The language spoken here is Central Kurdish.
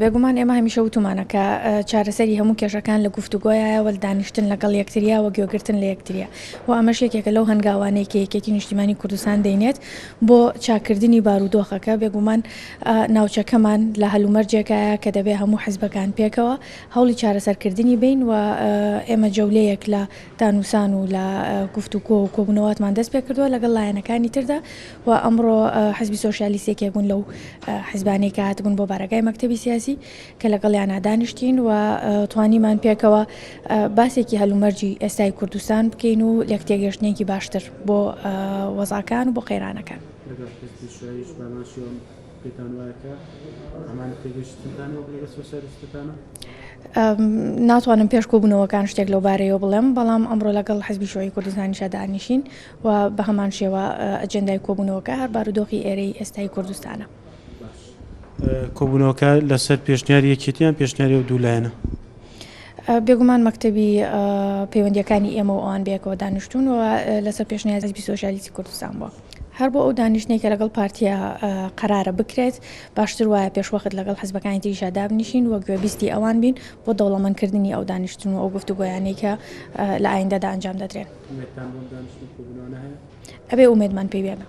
بێگومان ئێمە هەمیشە وتمانە کە چارەسەری هەموو کێشەکان لە گفتوگۆیە و دانیشتن لەگەڵ یەکتریا و گوێگرتن لە یەکتریا و ئەمەش یەکێکە لەو هەنگاوانەی کە یەکێکی نیشتیمانی کوردستان دەینێت بۆ چاکردنی بارودۆخەکە بێگومان ناوچەکەمان لە هەلومەرجێکایە کە دەبێ هەموو حیزبەکان پێکەوە هەوڵی چارەسەرکردنی بین و ئێمە جەولەیەک لە دانووسان و لە گفتوگۆ و کۆبوونەوەتمان دەست پێ کردووە لەگەڵ لایەنەکانی تردا و ئەمڕۆ حیزبی سۆشیالیستێکێک بوون لەو حیزبانەی کە هاتبوون بۆ بارگای مەکتەبی سیاسی کە لەگەڵیان دانیشتین و توانیمان پێکەوە باسێکی هەلومەرجی ئێستای کوردستان بکەین و یەکتێگەشتنێکی باشتر بۆ وەزعەکان و بۆ قەیرانەکان. ناتوانم پێش کۆبوونەوەکان شتێک لەو بارەیەوە بڵێم بەڵام ئەمڕۆ لەگەڵ حیزبی شۆی کوردستانیشە دانیشین و بە هەمان شێوە ئەجەندای کۆبوونەوەکە هەر بارودۆخی ئێرەی ئێستای کوردستانە. کۆبوونەوەکە لەسەر پێشنیاری یەکێتیان پێشنیاری و دوولایەنە. بێگومان مەکتەبی پەیوەندیەکانی ئێمە و ئەوان بێکەوە دانیشتون و لەسەر پێشنیاری حیزبی سۆشیالیستی کوردستان بووە. هەر بۆ ئەو دانیشتنێکە لەگەڵ پارتیا قەرارە بکرێت باشتر وایە پێشوەخت لەگەڵ حیزبەکانی تریشا دابنیشین و گوێبیستی ئەوان بین بۆ دەوڵەمەندکردنی ئەو دانیشتن و ئەو گفتوگۆیانەی کە لە ئایندەدا ئەنجام دەدرێن. ئەبێ ئومێدمان پێی بێنە.